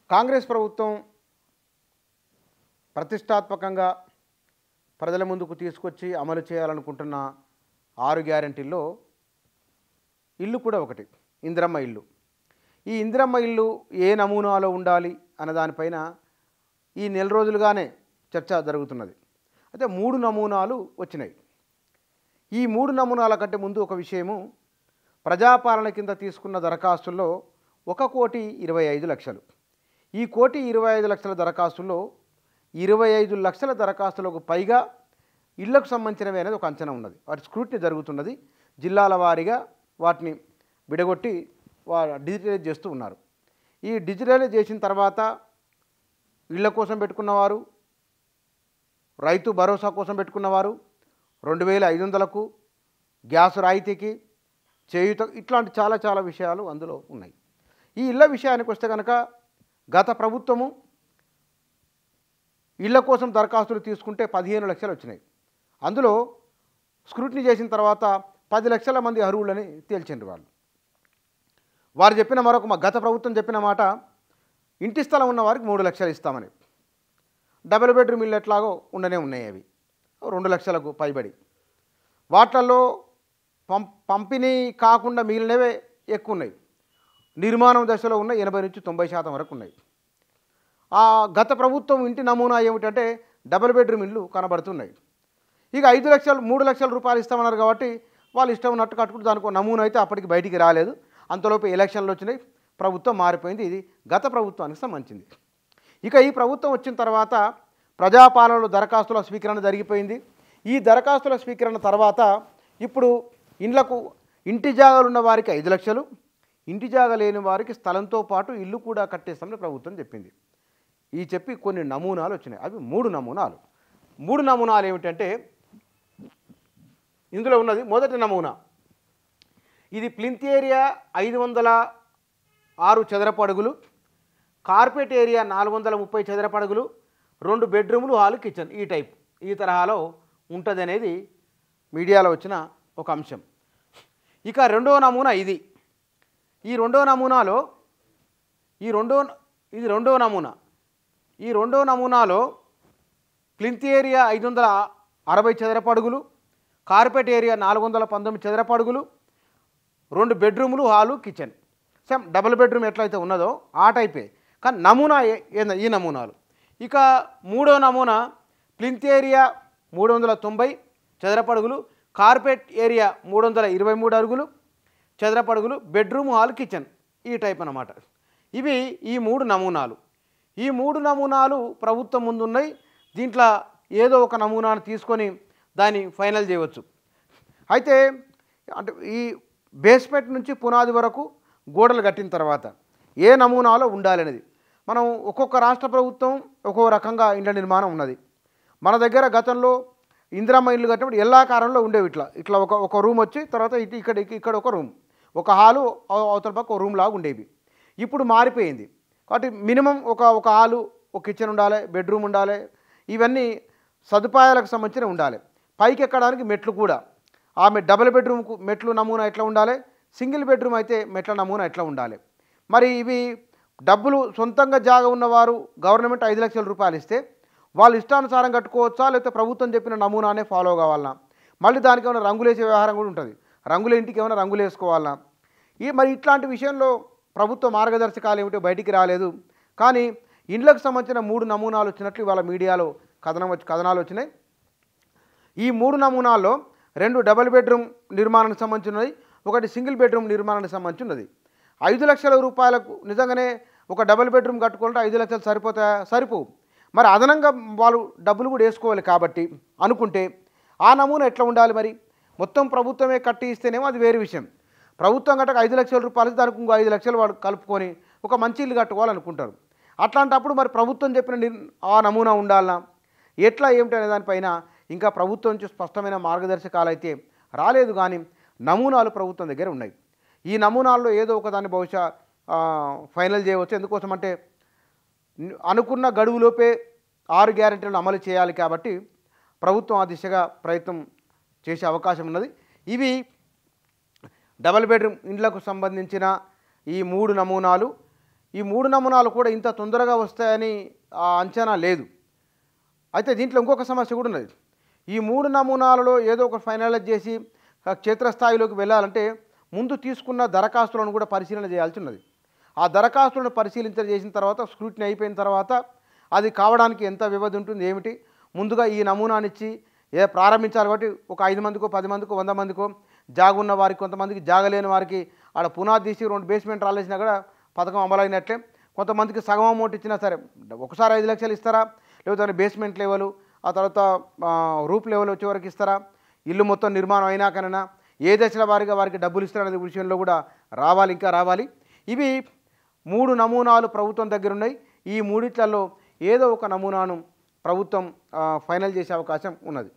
కాంగ్రెస్ ప్రభుత్వం ప్రతిష్టాత్మకంగా ప్రజల ముందుకు తీసుకొచ్చి అమలు చేయాలనుకుంటున్న 6 గ్యారెంటీల్లో ఇల్లు కూడా ఒకటి, ఇందిరమ్మ ఇల్లు. ఈ ఇందిరమ్మ ఇల్లు ఏ నమూనాలో ఉండాలి అన్న దానిపైన ఈ నెల రోజులుగానే చర్చ జరుగుతున్నది. అయితే 3 నమూనాలు వచ్చినాయి. ఈ 3 నమూనాల కంటే ముందు ఒక విషయము, ప్రజాపాలన కింద తీసుకున్న దరఖాస్తుల్లో 1,25,00,000. ఈ 1,25,00,000 దరఖాస్తుల్లో 25 లక్షల దరఖాస్తులకు పైగా ఇళ్లకు సంబంధించినవి అనేది ఒక అంచనా ఉన్నది. వాటి స్క్రూటినీ జరుగుతున్నది. జిల్లాల వారీగా వాటిని విడగొట్టి డిజిటలైజ్ చేస్తూ ఉన్నారు. ఈ డిజిటలైజ్ చేసిన తర్వాత ఇళ్ల కోసం పెట్టుకున్నవారు, రైతు భరోసా కోసం పెట్టుకున్నవారు, 2,500కు గ్యాస్ రాయితీకి, చేయూత, ఇట్లాంటి చాలా విషయాలు అందులో ఉన్నాయి. ఈ ఇళ్ల విషయానికి వస్తే కనుక గత ప్రభుత్వము ఇళ్ల కోసం దరఖాస్తులు తీసుకుంటే 15 లక్షలు వచ్చినాయి. అందులో స్క్రూటినీ చేసిన తర్వాత 10 లక్షల మంది అర్హులని తేల్చిండ్రు వాళ్ళు. వారు చెప్పిన గత ప్రభుత్వం చెప్పిన మాట, ఇంటి స్థలం ఉన్న వారికి 3 లక్షలు ఇస్తామని. డబుల్ బెడ్రూమ్ ఇల్లు ఎట్లాగో ఉండనే ఉన్నాయి, అవి 2 లక్షలకు పైబడి. వాటిల్లో పంపిణీ కాకుండా మిగిలినవే ఎక్కువ ఉన్నాయి. నిర్మాణం దశలో ఉన్న 80 నుంచి 90% వరకు ఉన్నాయి. ఆ గత ప్రభుత్వం ఇంటి నమూనా ఏమిటంటే డబుల్ బెడ్రూమ్ ఇల్లు కనబడుతున్నాయి. ఇక 5 లక్షలు 3 లక్షల రూపాయలు ఇస్తామన్నారు కాబట్టి వాళ్ళు ఇష్టం ఉన్నట్టు కట్టుకుంటూ దానికి నమూనా అయితే అప్పటికి బయటికి రాలేదు. అంతలోపు ఎలక్షన్లు వచ్చినాయి, ప్రభుత్వం మారిపోయింది. ఇది గత ప్రభుత్వానికి సంబంధించింది. ఇక ఈ ప్రభుత్వం వచ్చిన తర్వాత ప్రజాపాలనలో దరఖాస్తుల స్వీకరణ జరిగిపోయింది. ఈ దరఖాస్తుల స్వీకరణ తర్వాత ఇప్పుడు ఇండ్లకు ఇంటి జాగాలు ఉన్న వారికి 5 లక్షలు, ఇంటి జాగా లేని వారికి స్థలంతో పాటు ఇల్లు కూడా కట్టేస్తామని ప్రభుత్వం చెప్పింది. ఈ చెప్పి కొన్ని నమూనాలు వచ్చినాయి. అవి 3 నమూనాలు. 3 నమూనాలు ఏమిటంటే, ఇందులో ఉన్నది మొదటి నమూనా. ఇది ప్లింత్ ఏరియా 506 చదరపు అడుగులు, కార్పెట్ ఏరియా 430 చదరపు అడుగులు, 2 బెడ్రూములు, హాలు, కిచెన్, ఈ టైప్, ఈ తరహాలో ఉంటుంది అనేది మీడియాలో వచ్చిన ఒక అంశం. ఇక రెండవ నమూనా ఇది. ఈ రెండవ నమూనాలో ఈ రెండో నమూనాలో ప్లింత్ ఏరియా 560 చదరపు అడుగులు, కార్పెట్ ఏరియా 419 చదరపు అడుగులు, 2 బెడ్రూములు, hall, kitchen. Same double bedroom ఎట్లయితే ఉన్నదో ఆ టైపే, కానీ నమూనా ఈ నమూనాలు. ఇక మూడో నమూనా ప్లింత్ ఏరియా 390 చదరపు అడుగులు, కార్పెట్ ఏరియా 323 అడుగులు చదరపు అడుగులు, బెడ్రూమ్, హాల్, కిచెన్, ఈ టైప్ అన్నమాట. ఇవి ఈ 3 నమూనాలు. ఈ 3 నమూనాలు ప్రభుత్వం ముందున్నాయి. దీంట్లో ఏదో ఒక నమూనాను తీసుకొని దాన్ని ఫైనల్ చేయవచ్చు. అయితే అంటే ఈ బేస్మెంట్ నుంచి పునాది వరకు గోడలు కట్టిన తర్వాత ఏ నమూనాలో ఉండాలనేది, మనం ఒక్కొక్క రాష్ట్ర ప్రభుత్వం ఒక్కొక్క రకంగా ఇండ్ల నిర్మాణం ఉన్నది. మన దగ్గర గతంలో ఇందిరమ్మ ఇల్లు కట్టినప్పుడు ఎల్లాకారంలో ఉండేవి. ఇట్లా ఒక రూమ్ వచ్చి తర్వాత ఇక్కడ ఒక రూమ్, ఒక హాలు, అవతల పక్క ఒక రూమ్ లాగా ఉండేవి. ఇప్పుడు మారిపోయింది. కాబట్టి మినిమం ఒక హాలు, ఒక కిచెన్ ఉండాలి, బెడ్రూమ్ ఉండాలి. ఇవన్నీ సదుపాయాలకు సంబంధించిన ఉండాలి. పైకి ఎక్కడానికి మెట్లు కూడా, ఆమె డబుల్ బెడ్రూమ్కు మెట్లు నమూనా ఎట్లా ఉండాలి, సింగిల్ బెడ్రూమ్ అయితే మెట్ల నమూనా ఎట్లా ఉండాలి. మరి ఇవి డబ్బులు సొంతంగా జాగా ఉన్నవారు గవర్నమెంట్ 5 లక్షల రూపాయలు ఇస్తే వాళ్ళు ఇష్టానుసారం కట్టుకోవచ్చా, లేకపోతే ప్రభుత్వం చెప్పిన నమూనానే ఫాలో కావాలన్నా, మళ్ళీ దానికి ఏమైనా రంగులేసే వ్యవహారం కూడా ఉంటుంది, రంగుల ఇంటికి ఏమైనా రంగులు వేసుకోవాలన్నా. మరి ఇట్లాంటి విషయంలో ప్రభుత్వ మార్గదర్శకాలు ఏమిటో బయటికి రాలేదు. కానీ ఇండ్లకు సంబంధించిన 3 నమూనాలు వచ్చినట్లు ఇవాళ మీడియాలో కథనాలు వచ్చినాయి. ఈ 3 నమూనాల్లో 2 డబుల్ బెడ్రూమ్ నిర్మాణానికి సంబంధించినది, 1 సింగిల్ బెడ్రూమ్ నిర్మాణానికి సంబంధించినది. 5 లక్షల రూపాయలకు నిజంగానే ఒక డబుల్ బెడ్రూమ్ కట్టుకోవాలంటే 5 లక్షలు సరిపోవు. మరి అదనంగా వాళ్ళు డబ్బులు కూడా వేసుకోవాలి. కాబట్టి అనుకుంటే ఆ నమూనా ఎట్లా ఉండాలి? మరి మొత్తం ప్రభుత్వమే కట్టి ఇస్తేనేమో అది వేరే విషయం. ప్రభుత్వం కట్టక 5 లక్షల రూపాయలు, దానికి ఇంకో 5 లక్షలు వాడు కలుపుకొని ఒక మంచి ఇల్లు కట్టుకోవాలనుకుంటారు. అట్లాంటప్పుడు మరి ప్రభుత్వం చెప్పిన ఆ నమూనా ఉండాలన్నా, ఎట్లా ఏమిటి అనే దానిపైన ఇంకా ప్రభుత్వం నుంచి స్పష్టమైన మార్గదర్శకాలు అయితే రాలేదు. కానీ నమూనాలు ప్రభుత్వం దగ్గర ఉన్నాయి. ఈ నమూనాల్లో ఏదో ఒక దాన్ని బహుశా ఫైనల్ చేయవచ్చు. ఎందుకోసం అంటే అనుకున్న గడువులోపే 6 గ్యారెంటీలను అమలు చేయాలి. కాబట్టి ప్రభుత్వం ఆ దిశగా ప్రయత్నం చేసే అవకాశం ఉన్నది. ఇవి డబుల్ బెడ్రూమ్ ఇండ్లకు సంబంధించిన ఈ 3 నమూనాలు. ఈ 3 నమూనాలు కూడా ఇంత తొందరగా వస్తాయని అంచనా లేదు. అయితే దీంట్లో ఇంకొక సమస్య కూడా ఉన్నది. ఈ 3 నమూనాలలో ఏదో ఒక ఫైనలైజ్ చేసి క్షేత్రస్థాయిలోకి వెళ్ళాలంటే ముందు తీసుకున్న దరఖాస్తులను కూడా పరిశీలన చేయాల్సి ఉన్నది. ఆ దరఖాస్తులను చేసిన తర్వాత స్క్రూటినీ అయిపోయిన తర్వాత అది కావడానికి ఎంత వ్యవధి ఉంటుంది ఏమిటి, ముందుగా ఈ నమూనానిచ్చి ప్రారంభించాలి కాబట్టి ఒక 5 మందికో 10 మందికో 100 మందికో జాగున్న వారికి, కొంతమందికి జాగలేని వారికి ఆడ పునాది తీసి 2 బేస్మెంట్ రాలేసినా కూడా పథకం అమలైనట్లే. కొంతమందికి సగం అమౌంట్ ఇచ్చినా సరే ఒకసారి 5 లక్షలు ఇస్తారా, లేకపోతే బేస్మెంట్ లెవెల్ ఆ తర్వాత రూప్ లెవెల్ వచ్చే వరకు ఇస్తారా, ఇల్లు మొత్తం నిర్మాణం అయినాకనైనా ఏ దశల వారిగా వారికి డబ్బులు ఇస్తారనే విషయంలో కూడా ఇంకా రావాలి. ఇవి 3 నమూనాలు ప్రభుత్వం దగ్గర ఉన్నాయి. ఈ మూడిట్లలో ఏదో ఒక నమూనాను ప్రభుత్వం ఫైనల్ చేసే అవకాశం ఉన్నది.